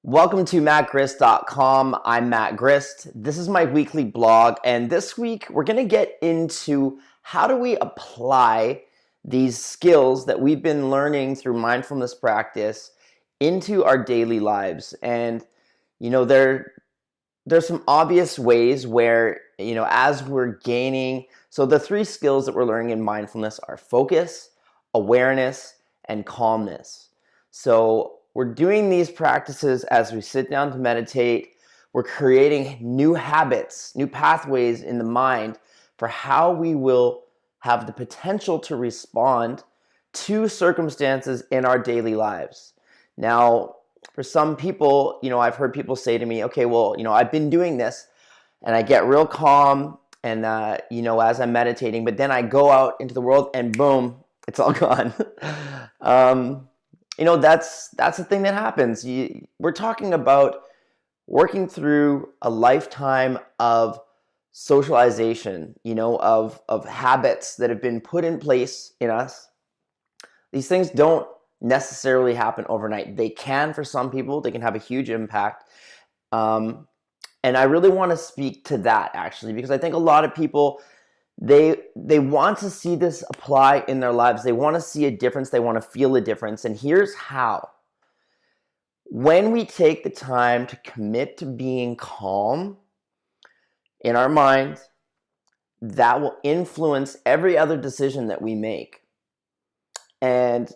Welcome to mattgrist.com. I'm Matt Grist. This is my weekly blog, and this week we're going to get into how do we apply these skills that we've been learning through mindfulness practice into our daily lives. And there's some obvious ways where, as we're gaining, so the three skills that we're learning in mindfulness are focus, awareness, and calmness. So we're doing these practices as we sit down to meditate. We're creating new habits, new pathways in the mind for how we will have the potential to respond to circumstances in our daily lives. Now, for some people, I've heard people say to me, okay, well, I've been doing this and I get real calm and, as I'm meditating, but then I go out into the world and boom, it's all gone. That's the thing that happens. We're talking about working through a lifetime of socialization, of habits that have been put in place in us. These things don't necessarily happen overnight. They can for some people. They can have a huge impact. And I really want to speak to that, actually, because I think a lot of people, they want to see this apply in their lives. They want to see a difference. They want to feel a difference. And here's how. When we take the time to commit to being calm in our mind, that will influence every other decision that we make. And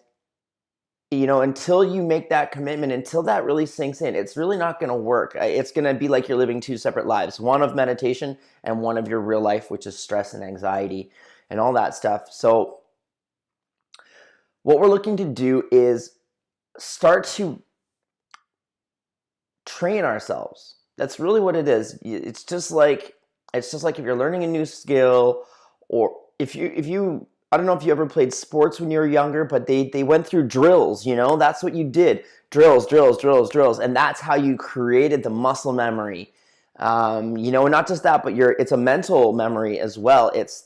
until you make that commitment, until that really sinks in, it's really not going to work. It's going to be like you're living two separate lives, one of meditation and one of your real life, which is stress and anxiety and all that stuff. So what we're looking to do is start to train ourselves. That's really what it is. It's just like if you're learning a new skill, or if you I don't know if you ever played sports when you were younger, but they went through drills, that's what you did. Drills, and that's how you created the muscle memory. Not just that, but it's a mental memory as well. It's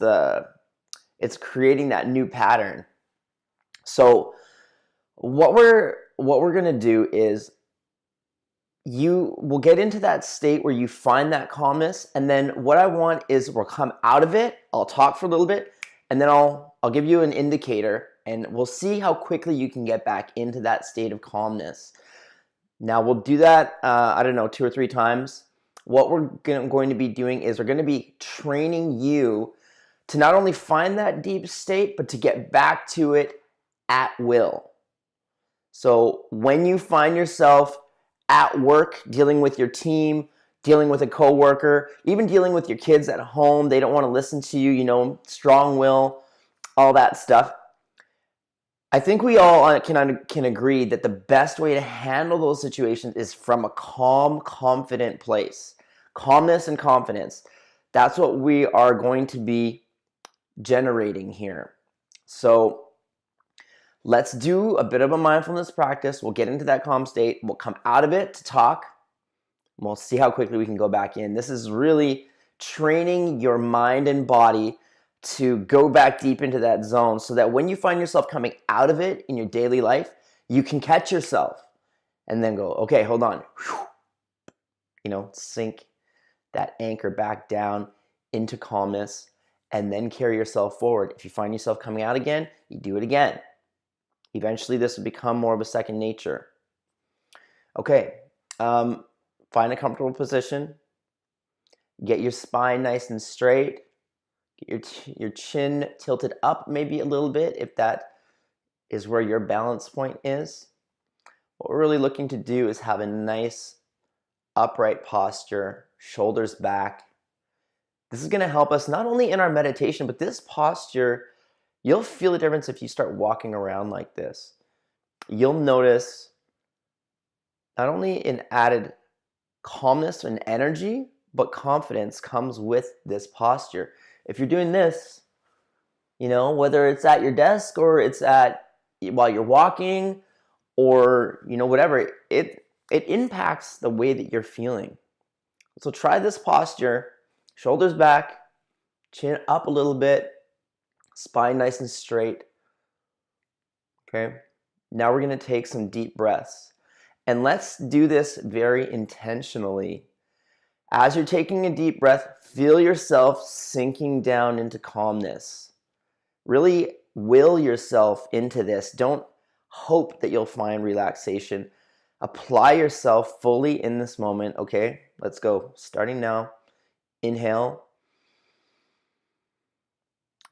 creating that new pattern. So what we're going to do is you will get into that state where you find that calmness, and then what I want is we'll come out of it. I'll talk for a little bit, and then I'll give you an indicator, and we'll see how quickly you can get back into that state of calmness. Now, we'll do that, 2 or 3 times. What we're going to be doing is we're going to be training you to not only find that deep state, but to get back to it at will. So when you find yourself at work, dealing with your team, dealing with a coworker, even dealing with your kids at home, they don't want to listen to you, strong will, all that stuff. I think we all can agree that the best way to handle those situations is from a calm, confident place. Calmness and confidence. That's what we are going to be generating here. So let's do a bit of a mindfulness practice. We'll get into that calm state. We'll come out of it to talk. We'll see how quickly we can go back in. This is really training your mind and body to go back deep into that zone so that when you find yourself coming out of it in your daily life, you can catch yourself and then go, okay, hold on. Sink that anchor back down into calmness and then carry yourself forward. If you find yourself coming out again, you do it again. Eventually, this will become more of a second nature. Okay, find a comfortable position. Get your spine nice and straight. Get your chin tilted up maybe a little bit if that is where your balance point is. What we're really looking to do is have a nice upright posture, shoulders back. This is going to help us not only in our meditation, but this posture, you'll feel the difference if you start walking around like this. You'll notice not only an added calmness and energy, but confidence comes with this posture. If you're doing this, whether it's at your desk or it's while you're walking or, whatever, it impacts the way that you're feeling. So try this posture, shoulders back, chin up a little bit, spine nice and straight. Okay. Now we're going to take some deep breaths. And let's do this very intentionally. As you're taking a deep breath, feel yourself sinking down into calmness. Really will yourself into this. Don't hope that you'll find relaxation. Apply yourself fully in this moment, okay? Let's go. Starting now. Inhale.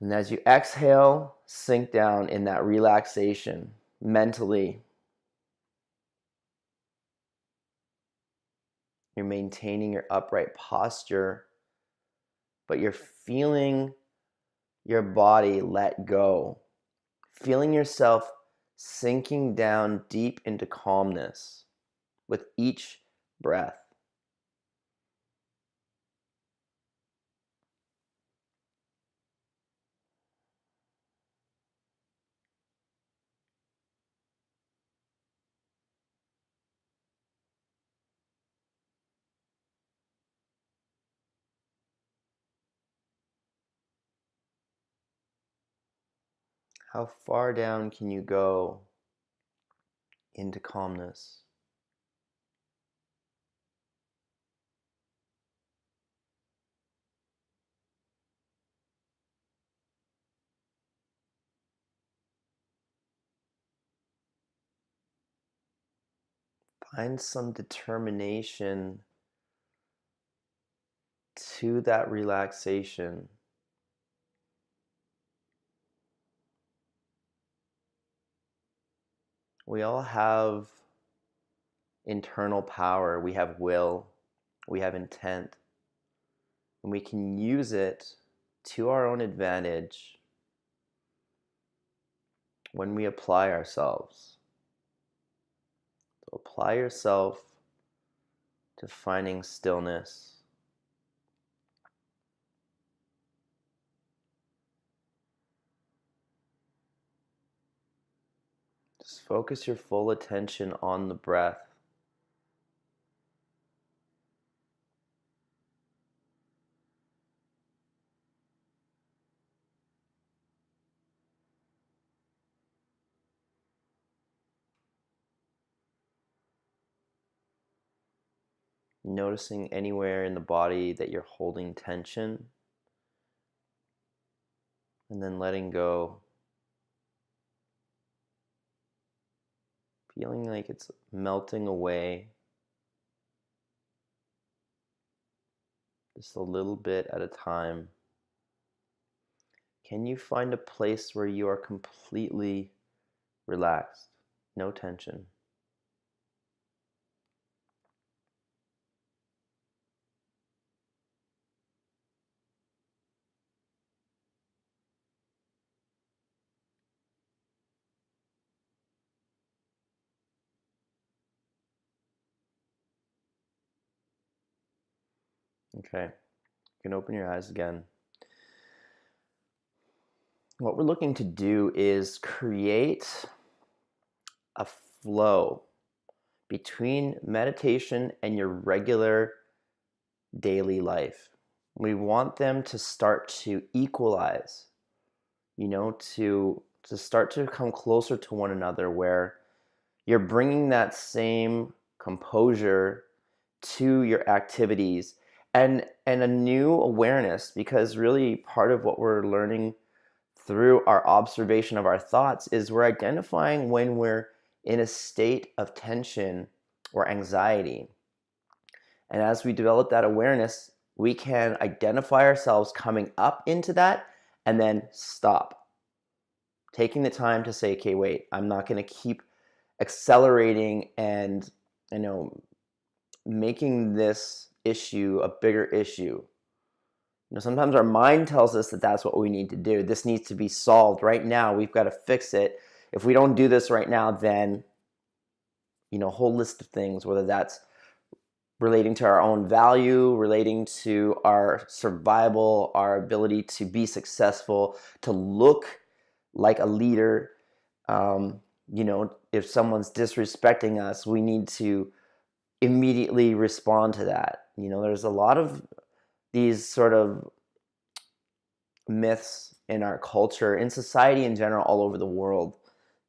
And as you exhale, sink down in that relaxation mentally. You're maintaining your upright posture, but you're feeling your body let go. Feeling yourself sinking down deep into calmness with each breath. How far down can you go into calmness? Find some determination to that relaxation. We all have internal power, we have will, we have intent, and we can use it to our own advantage when we apply ourselves. So apply yourself to finding stillness. Just focus your full attention on the breath. Noticing anywhere in the body that you're holding tension, and then letting go. Feeling like it's melting away just a little bit at a time. Can you find a place where you are completely relaxed? No tension. Okay, you can open your eyes again. What we're looking to do is create a flow between meditation and your regular daily life. We want them to start to equalize, to start to come closer to one another, where you're bringing that same composure to your activities and a new awareness, because really part of what we're learning through our observation of our thoughts is we're identifying when we're in a state of tension or anxiety. And as we develop that awareness, we can identify ourselves coming up into that and then stop. Taking the time to say, okay, wait, I'm not going to keep accelerating and, making this issue a bigger issue. Sometimes our mind tells us that that's what we need to do. This needs to be solved right now. We've got to fix it. If we don't do this right now, then, a whole list of things, whether that's relating to our own value, relating to our survival, our ability to be successful, to look like a leader. If someone's disrespecting us, we need to immediately respond to that. There's a lot of these sort of myths in our culture, in society in general, all over the world,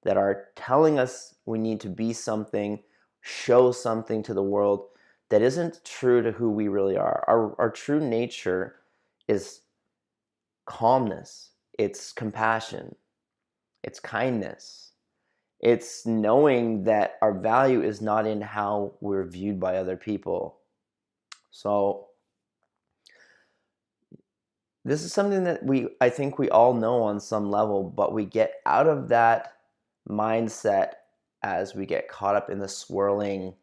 that are telling us we need to be something, show something to the world that isn't true to who we really are. Our true nature is calmness, it's compassion, it's kindness. It's knowing that our value is not in how we're viewed by other people. So this is something that I think we all know on some level, but we get out of that mindset as we get caught up in the swirling,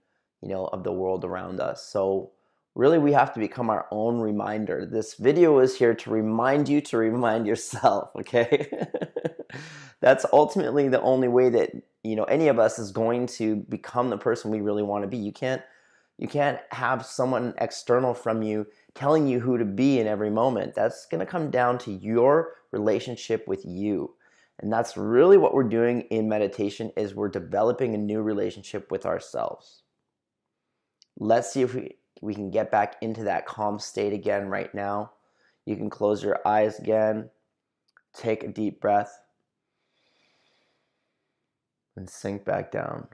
of the world around us. So really we have to become our own reminder. This video is here to remind you to remind yourself, okay? That's ultimately the only way that, any of us is going to become the person we really want to be. You can't have someone external from you telling you who to be in every moment. That's going to come down to your relationship with you. And that's really what we're doing in meditation, is we're developing a new relationship with ourselves. Let's see if we can get back into that calm state again right now. You can close your eyes again. Take a deep breath. And sink back down.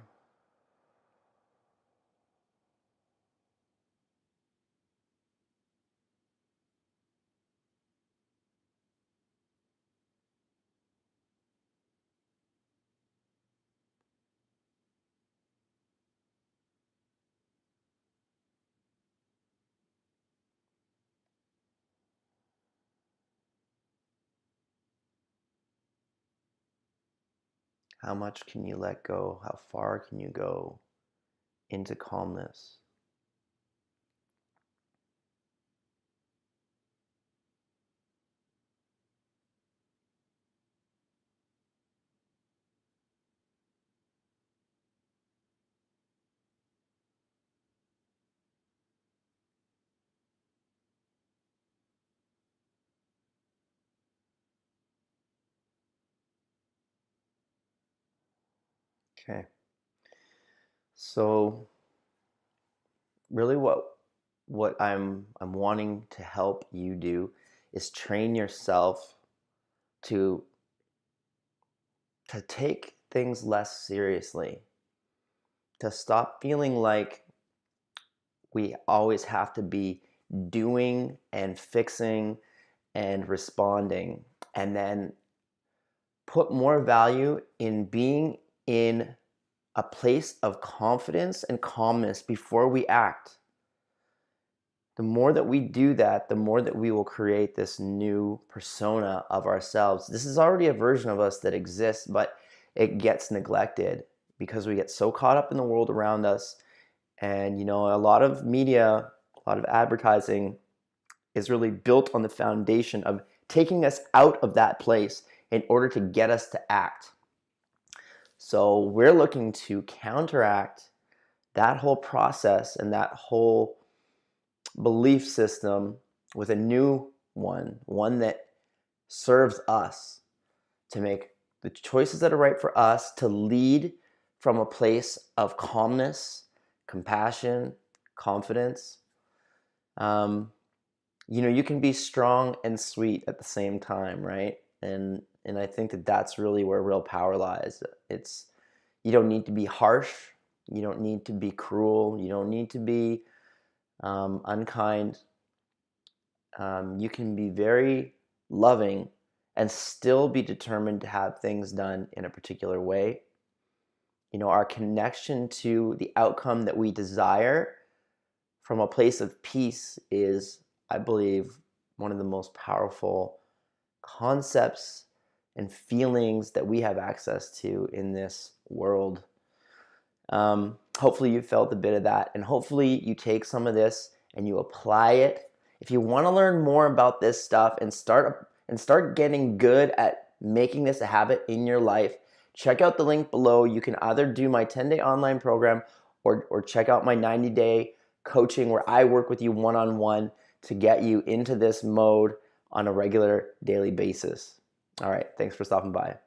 How much can you let go? How far can you go into calmness? Okay. So really what I'm wanting to help you do is train yourself to take things less seriously, to stop feeling like we always have to be doing and fixing and responding, and then put more value in being in a place of confidence and calmness before we act. The more that we do that, the more that we will create this new persona of ourselves. This is already a version of us that exists, but it gets neglected because we get so caught up in the world around us. And, a lot of media, a lot of advertising is really built on the foundation of taking us out of that place in order to get us to act. So we're looking to counteract that whole process and that whole belief system with a new one that serves us, to make the choices that are right for us, to lead from a place of calmness, compassion, confidence. You can be strong and sweet at the same time, right? And I think that that's really where real power lies. You don't need to be harsh. You don't need to be cruel. You don't need to be unkind. You can be very loving and still be determined to have things done in a particular way. Our connection to the outcome that we desire from a place of peace is, I believe, one of the most powerful concepts and feelings that we have access to in this world. Hopefully you felt a bit of that, and hopefully you take some of this and you apply it. If you want to learn more about this stuff and start getting good at making this a habit in your life, check out the link below. You can either do my 10-day online program or check out my 90-day coaching, where I work with you one-on-one to get you into this mode on a regular daily basis. All right, thanks for stopping by.